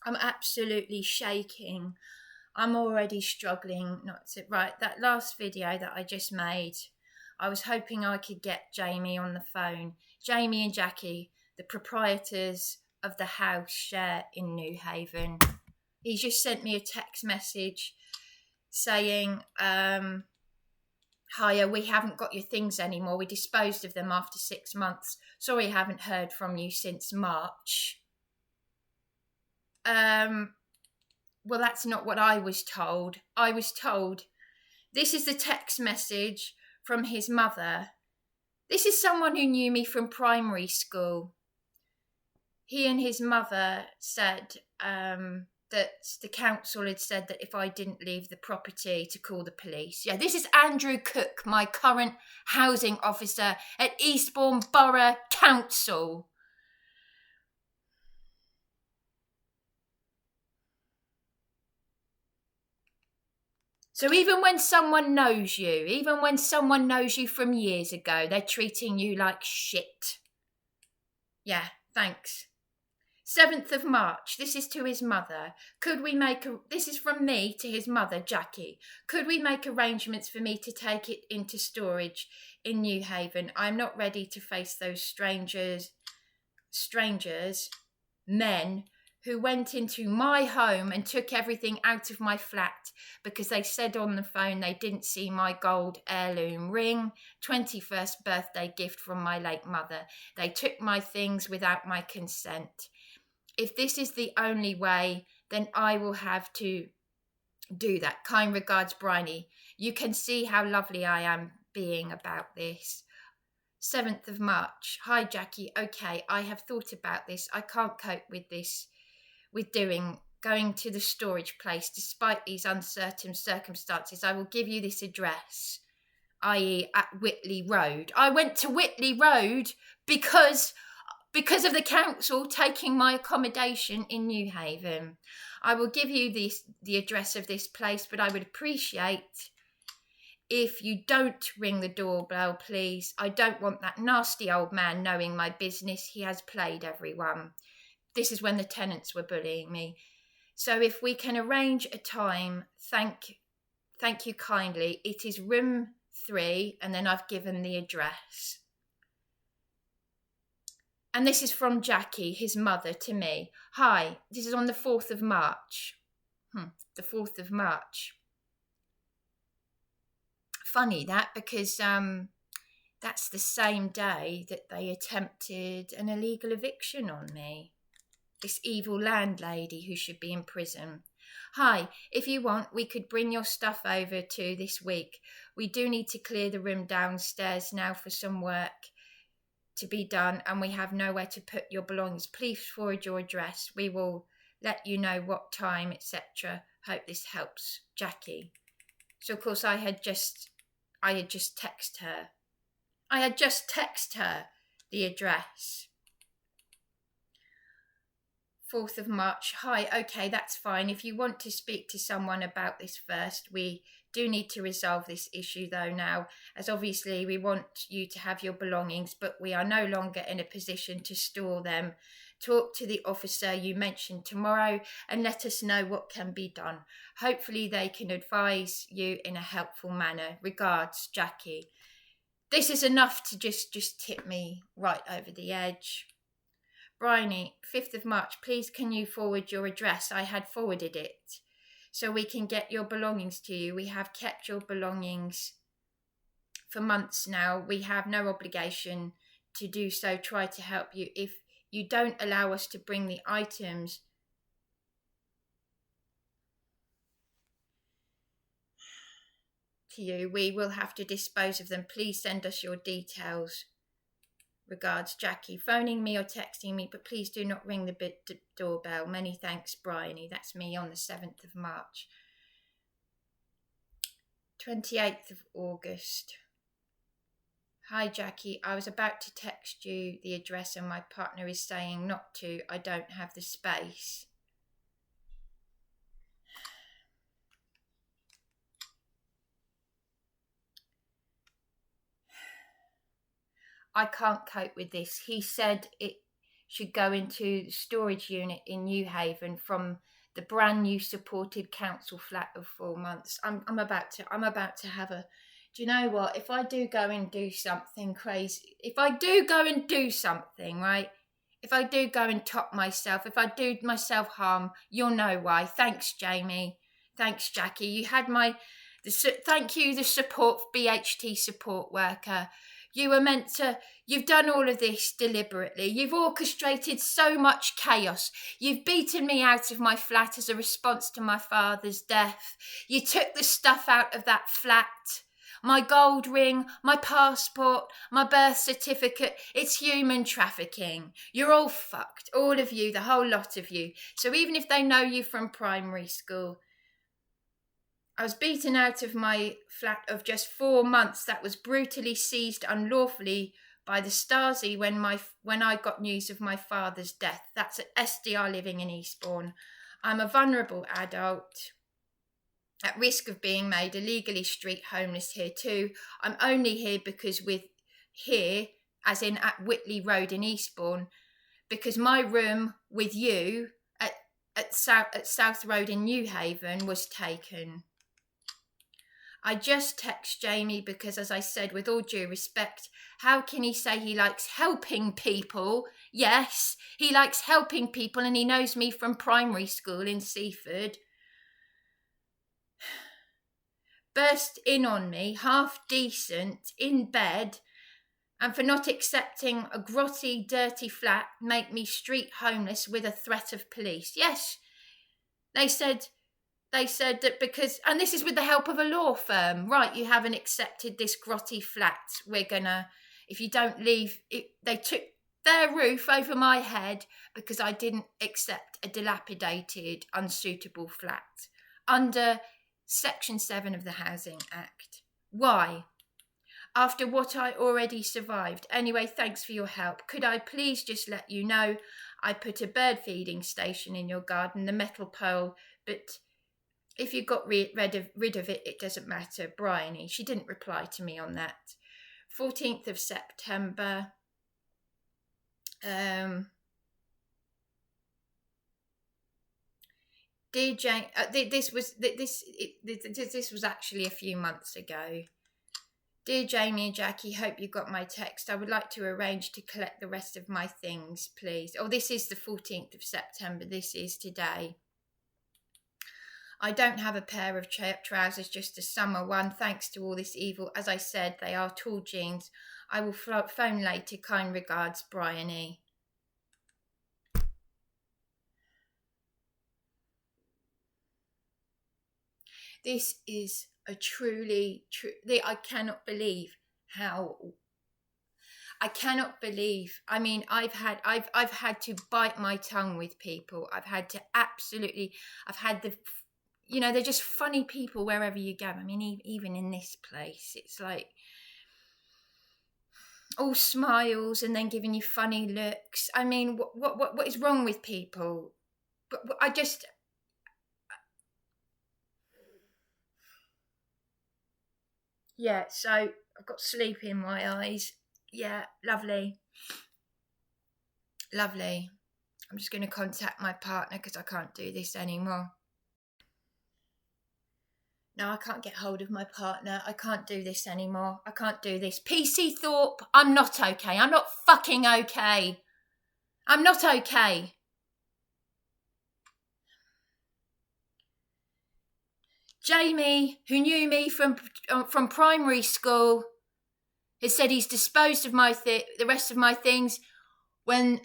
I'm absolutely shaking. I'm already struggling not to. Right, that last video that I just made, I was hoping I could get Jamie on the phone. Jamie and Jackie, the proprietors of the house share in New Haven. He just sent me a text message saying, hiya, we haven't got your things anymore. We disposed of them after 6 months. Sorry I haven't heard from you since March. Well, that's not what I was told. I was told, this is the text message from his mother. This is someone who knew me from primary school. He and his mother said that the council had said that if I didn't leave the property to call the police. Yeah, this is Andrew Cook, my current housing officer at Eastbourne Borough Council. So even when someone knows you from years ago, they're treating you like shit. Yeah, thanks. 7th of March, this is to his mother. This is from me to his mother, Jackie. Could we make arrangements for me to take it into storage in New Haven? I'm not ready to face those men who went into my home and took everything out of my flat because they said on the phone they didn't see my gold heirloom ring, 21st birthday gift from my late mother. They took my things without my consent. If this is the only way, then I will have to do that. Kind regards, Bryony. You can see how lovely I am being about this. 7th of March. Hi, Jackie. Okay, I have thought about this. I can't cope with this, going to the storage place despite these uncertain circumstances. I will give you this address, i.e. at Whitley Road. I went to Whitley Road because of the council taking my accommodation in New Haven. I will give you the address of this place, but I would appreciate if you don't ring the doorbell, please. I don't want that nasty old man knowing my business. He has played everyone. This is when the tenants were bullying me. So if we can arrange a time, thank you kindly. It is room 3, and then I've given the address. And this is from Jackie, his mother, to me. Hi, this is on the 4th of March. The 4th of March. Funny that, because that's the same day that they attempted an illegal eviction on me. This evil landlady who should be in prison. Hi, if you want, we could bring your stuff over to this week. We do need to clear the room downstairs now for some work to be done, and we have nowhere to put your belongings. Please forward your address. We will let you know what time, etc. Hope this helps, Jackie. So of course I had just texted her. The address. 4th of March. Hi, okay, that's fine. If you want to speak to someone about this first, we do need to resolve this issue though now, as obviously we want you to have your belongings, but we are no longer in a position to store them. Talk to the officer you mentioned tomorrow and let us know what can be done. Hopefully they can advise you in a helpful manner. Regards, Jackie. This is enough to just tip me right over the edge. Bryony, 5th of March, please can you forward your address? I had forwarded it so we can get your belongings to you. We have kept your belongings for months now. We have no obligation to do so. Try to help you. If you don't allow us to bring the items to you, we will have to dispose of them. Please send us your details. Regards, Jackie. Phoning me or texting me, but please do not ring the doorbell. Many thanks, Bryony. That's me on the 7th of March. 28th of August. Hi, Jackie. I was about to text you the address and my partner is saying not to. I don't have the space. I can't cope with this. He said should go into the storage unit in New Haven from the brand new supported council flat of 4 months. I'm about to have a. Do you know what? If I do go and do something crazy, if I do go and do something, right? If I do go and top myself, if I do myself harm, you'll know why. Thanks, Jamie. Thanks, Jackie. You had thank you, the support BHT support worker. You were meant to. You've done all of this deliberately. You've orchestrated so much chaos. You've beaten me out of my flat as a response to my father's death. You took the stuff out of that flat. My gold ring, my passport, my birth certificate. It's human trafficking. You're all fucked. All of you, the whole lot of you. So even if they know you from primary school, I was beaten out of my flat of just 4 months that was brutally seized unlawfully by the Stasi when I got news of my father's death. That's at SDR living in Eastbourne. I'm a vulnerable adult at risk of being made illegally street homeless here too. I'm only here because as in at Whitley Road in Eastbourne, because my room with you at South Road in New Haven was taken. I just text Jamie because, as I said, with all due respect, how can he say he likes helping people? Yes, he likes helping people and he knows me from primary school in Seaford. Burst in on me, half decent, in bed, and for not accepting a grotty, dirty flat, make me street homeless with a threat of police. Yes, they said that because, and this is with the help of a law firm, right, you haven't accepted this grotty flat. We're gonna, if you don't leave, they took their roof over my head because I didn't accept a dilapidated, unsuitable flat under Section 7 of the Housing Act. Why? After what I already survived. Anyway, thanks for your help. Could I please just let you know I put a bird feeding station in your garden, the metal pole, but if you got rid of it, it doesn't matter. Bryony. She didn't reply to me on that. 14th of September. Dear Jane, this was actually a few months ago. Dear Jamie and Jackie, hope you got my text. I would like to arrange to collect the rest of my things, please. Oh, this is the 14th of September. This is today. I don't have a pair of trousers, just a summer one. Thanks to all this evil. As I said, they are tall jeans. I will phone later. Kind regards, Bryony. This is a truly true. I cannot believe how. I cannot believe. I mean, I've had to bite my tongue with people. I've had the. You know, they're just funny people wherever you go. I mean, even in this place, it's like all smiles and then giving you funny looks. I mean, what is wrong with people? But I just. Yeah, so I've got sleep in my eyes. Yeah, lovely. Lovely. I'm just going to contact my partner because I can't do this anymore. No, I can't get hold of my partner. I can't do this anymore. I can't do this. PC Thorpe, I'm not okay. I'm not fucking okay. I'm not okay. Jamie, who knew me from primary school, has said he's disposed of the rest of my things when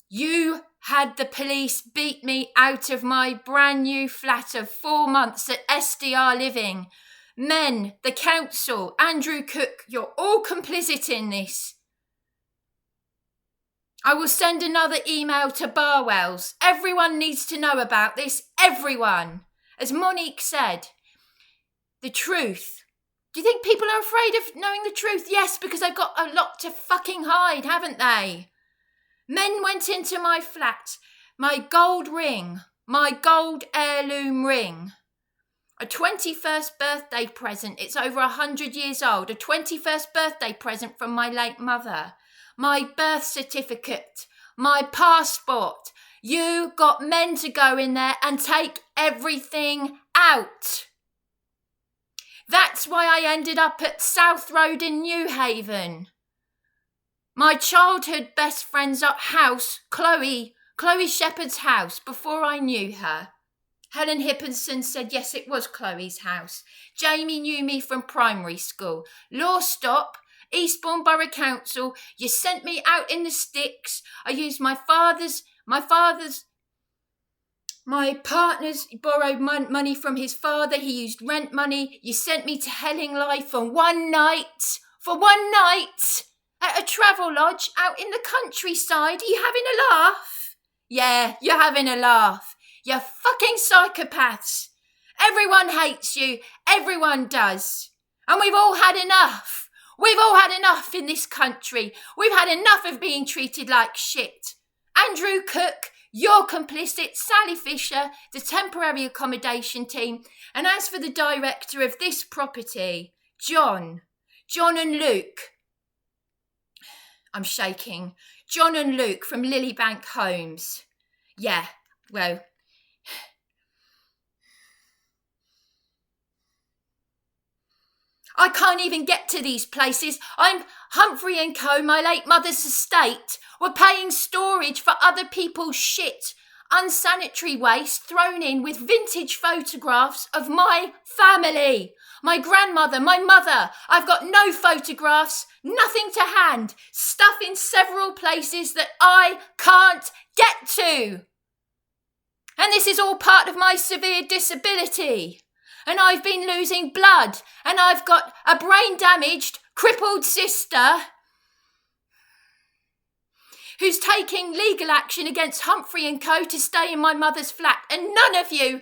you had the police beat me out of my brand new flat of 4 months at SDR Living. Men, the council, Andrew Cook, you're all complicit in this. I will send another email to Barwell's. Everyone needs to know about this. Everyone. As Monique said, the truth. Do you think people are afraid of knowing the truth? Yes, because they've got a lot to fucking hide, haven't they? Men went into my flat, my gold ring, my gold heirloom ring. A 21st birthday present. It's over 100 years old. A 21st birthday present from my late mother. My birth certificate. My passport. You got men to go in there and take everything out. That's why I ended up at South Road in New Haven. My childhood best friend's house, Chloe Shepherd's house, before I knew her. Helen Hippenson said, yes, it was Chloe's house. Jamie knew me from primary school. Law stop, Eastbourne Borough Council. You sent me out in the sticks. I used my partner's borrowed money from his father. He used rent money. You sent me to Helling Life for one night. At a travel lodge out in the countryside. Are you having a laugh? Yeah, you're having a laugh. You fucking psychopaths. Everyone hates you. Everyone does. And we've all had enough. We've all had enough in this country. We've had enough of being treated like shit. Andrew Cook, you're complicit. Sally Fisher, the temporary accommodation team. And as for the director of this property, John and Luke. I'm shaking. John and Luke from Lilybank Homes. Yeah, well, I can't even get to these places. I'm Humphrey and Co., my late mother's estate. We're paying storage for other people's shit. Unsanitary waste thrown in with vintage photographs of my family. My grandmother, my mother. I've got no photographs, nothing to hand. Stuff in several places that I can't get to. And this is all part of my severe disability. And I've been losing blood. And I've got a brain-damaged, crippled sister who's taking legal action against Humphrey and Co. to stay in my mother's flat. And none of you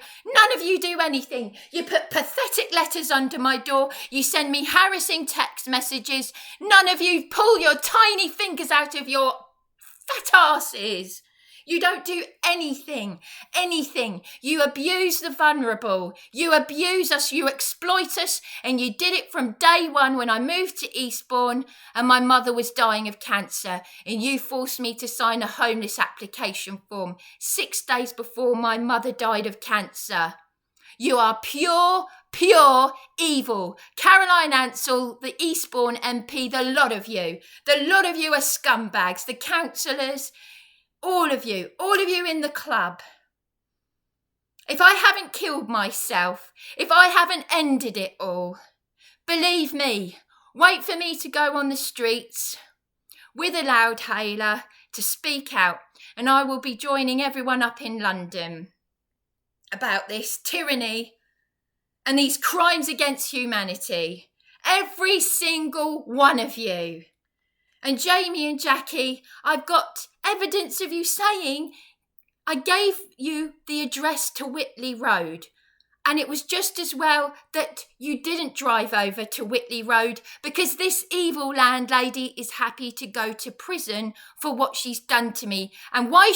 do anything. You put pathetic letters under my door. You send me harassing text messages. None of you pull your tiny fingers out of your fat asses. You don't do anything. You abuse the vulnerable. You abuse us. You exploit us. And you did it from day one when I moved to Eastbourne and my mother was dying of cancer. And you forced me to sign a homeless application form 6 days before my mother died of cancer. You are pure evil. Caroline Ansell, the Eastbourne MP, the lot of you are scumbags. The councillors, all of you in the club. If I haven't killed myself, if I haven't ended it all, believe me, wait for me to go on the streets with a loudhailer to speak out, and I will be joining everyone up in London about this tyranny and these crimes against humanity. Every single one of you. And Jamie and Jackie, I've got evidence of you saying I gave you the address to Whitley Road. And it was just as well that you didn't drive over to Whitley Road, because this evil landlady is happy to go to prison for what she's done to me. And why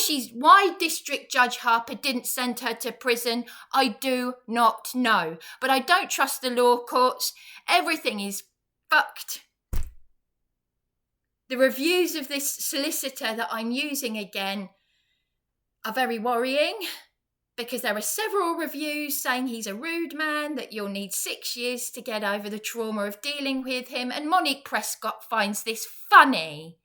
District Judge Harper didn't send her to prison, I do not know. But I don't trust the law courts. Everything is fucked. The reviews of this solicitor that I'm using again are very worrying, because there are several reviews saying he's a rude man, that you'll need 6 years to get over the trauma of dealing with him, and Monique Prescott finds this funny.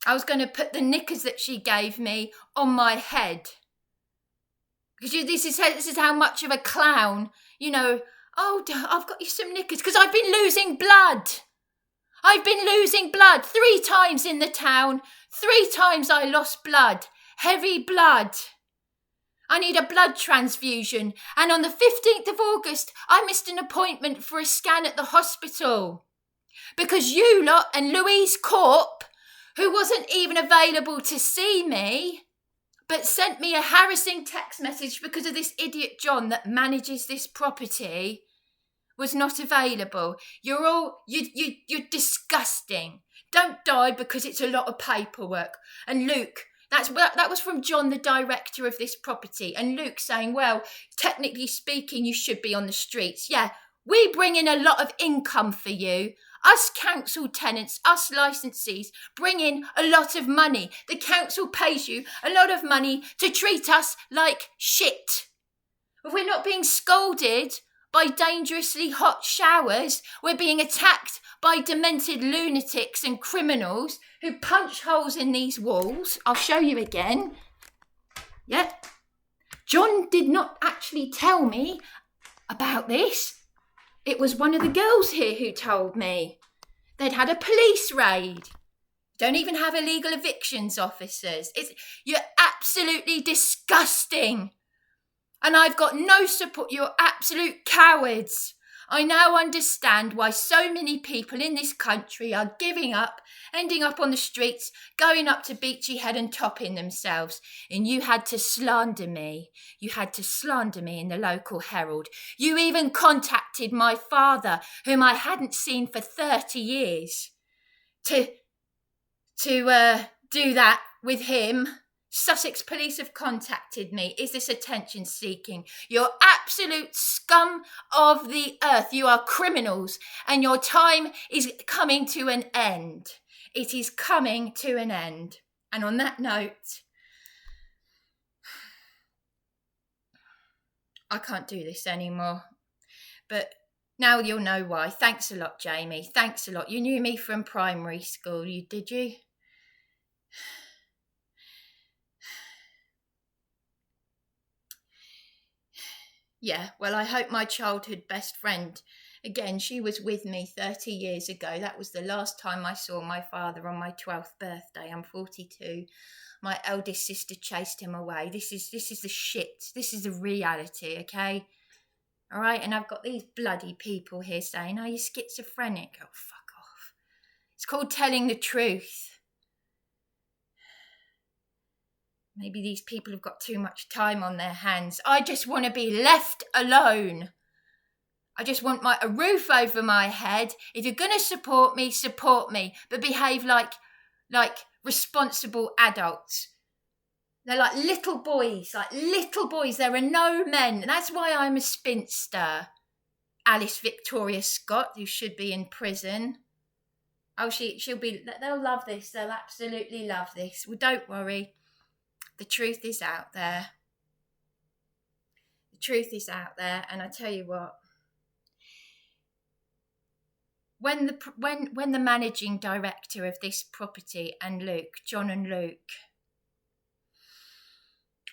I was going to put the knickers that she gave me on my head. Because this is how much of a clown, oh, I've got you some knickers, because I've been losing blood. I've been losing blood 3 times in the town. 3 times I lost blood. Heavy blood. I need a blood transfusion. And on the 15th of August, I missed an appointment for a scan at the hospital. Because you lot and Louise Corp, who wasn't even available to see me, but sent me a harassing text message because of this idiot John that manages this property, was not available. You're disgusting. Don't die because it's a lot of paperwork. And Luke, That was from John, the director of this property, and Luke saying, well, technically speaking, you should be on the streets. Yeah, we bring in a lot of income for you. Us council tenants, us licensees bring in a lot of money. The council pays you a lot of money to treat us like shit. If we're not being scolded by dangerously hot showers, we're being attacked by demented lunatics and criminals who punch holes in these walls. I'll show you again. Yep. John did not actually tell me about this. It was one of the girls here who told me. They'd had a police raid. Don't even have illegal evictions officers. You're absolutely disgusting. And I've got no support. You're absolute cowards. I now understand why so many people in this country are giving up, ending up on the streets, going up to Beachy Head and topping themselves. And you had to slander me. You had to slander me in the local Herald. You even contacted my father, whom I hadn't seen for 30 years, to do that with him. Sussex police have contacted me. Is this attention seeking? You're absolute scum of the earth. You are criminals, and your time is coming to an end. It is coming to an end. And on that note, I can't do this anymore. But now you'll know why. Thanks a lot, Jamie. Thanks a lot. You knew me from primary school, did you? Yeah, well, I hope my childhood best friend, again, she was with me 30 years ago. That was the last time I saw my father on my 12th birthday. I'm 42. My eldest sister chased him away. This is the shit. This is the reality, okay? All right, and I've got these bloody people here saying, oh, you're schizophrenic. Oh, fuck off. It's called telling the truth. Maybe these people have got too much time on their hands. I just want to be left alone. I just want a roof over my head. If you're going to support me, but behave like responsible adults. They're like little boys. There are no men. And that's why I'm a spinster. Alice Victoria Scott, who should be in prison. Oh, she'll be, they'll love this. They'll absolutely love this. Well, don't worry. The truth is out there. The truth is out there, and I tell you what. When the managing director of this property and John and Luke,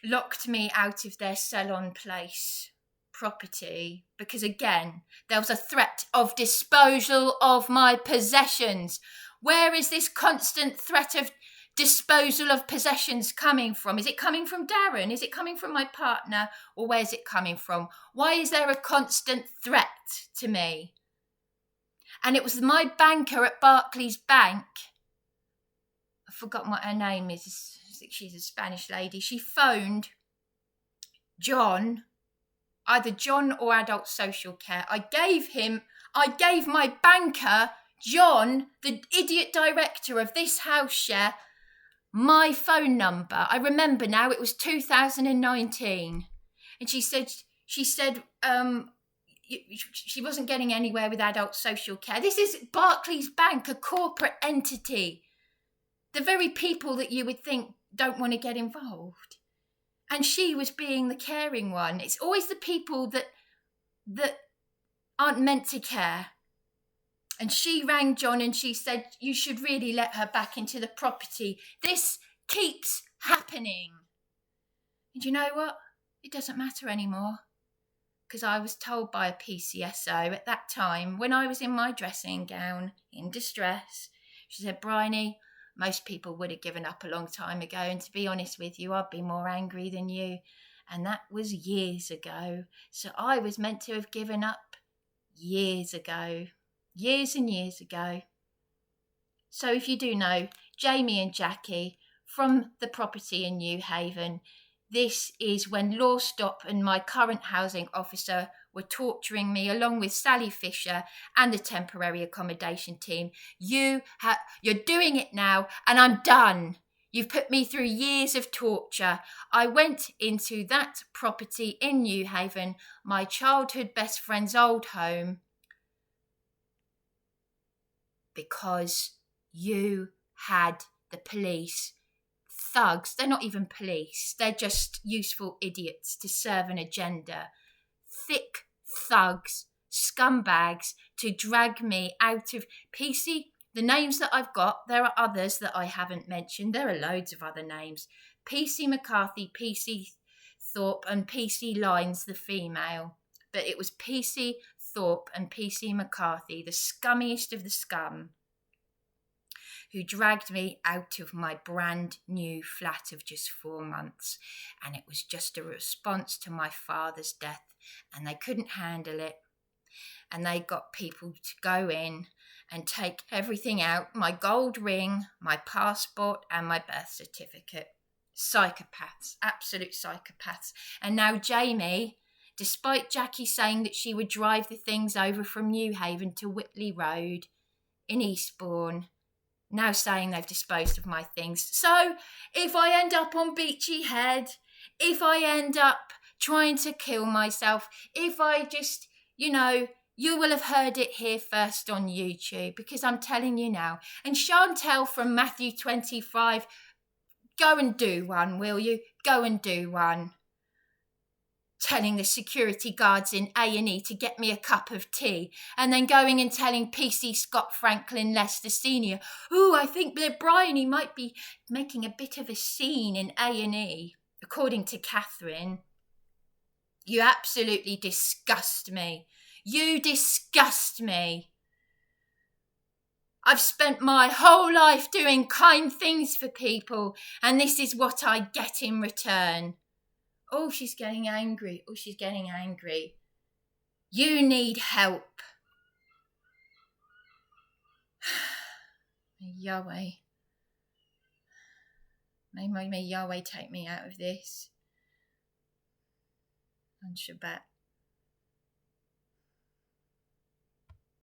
locked me out of their Salon Place property because, again, there was a threat of disposal of my possessions. Where is this constant threat of disposal of possessions coming from? Is it coming from Darren? Is it coming from my partner? Or where's it coming from? Why is there a constant threat to me? And it was my banker at Barclays Bank. I forgot what her name is. I think she's a Spanish lady. She phoned John, either John or Adult Social Care. I gave my banker, John, the idiot director of this house share, my phone number. I remember now, it was 2019. And she said she wasn't getting anywhere with Adult Social Care. This is Barclays Bank, a corporate entity. The very people that you would think don't want to get involved. And she was being the caring one. It's always the people that aren't meant to care. And she rang John and she said, you should really let her back into the property. This keeps happening. And you know what? It doesn't matter anymore. Because I was told by a PCSO at that time, when I was in my dressing gown, in distress, she said, Bryony, most people would have given up a long time ago. And to be honest with you, I'd be more angry than you. And that was years ago. So I was meant to have given up years ago. Years and years ago. So if you do know, Jamie and Jackie from the property in New Haven, this is when Law Stop and my current housing officer were torturing me along with Sally Fisher and the temporary accommodation team. You're doing it now and I'm done. You've put me through years of torture. I went into that property in New Haven, my childhood best friend's old home, because you had the police, thugs, they're not even police, they're just useful idiots to serve an agenda, thick thugs, scumbags, to drag me out of PC. The names that I've got, there are others that I haven't mentioned. There are loads of other names. PC McCarthy, PC Thorpe and PC Lines, the female. But it was PC Thorpe and PC McCarthy, the scummiest of the scum, who dragged me out of my brand new flat of just 4 months. And it was just a response to my father's death, and they couldn't handle it. And they got people to go in and take everything out, my gold ring, my passport and my birth certificate. Psychopaths, absolute psychopaths. And now Jamie, despite Jackie saying that she would drive the things over from New Haven to Whitley Road in Eastbourne, now saying they've disposed of my things. So if I end up on Beachy Head, if I end up trying to kill myself, if I just, you will have heard it here first on YouTube, because I'm telling you now. And Chantel from Matthew 25, go and do one, will you? Go and do one. Telling the security guards in A&E to get me a cup of tea, and then going and telling PC Scott Franklin Lester Sr., I think that Bryony might be making a bit of a scene in A&E, according to Catherine. You absolutely disgust me. You disgust me. I've spent my whole life doing kind things for people, and this is what I get in return. Oh, she's getting angry. You need help. Yahweh. May Yahweh take me out of this on Shabbat.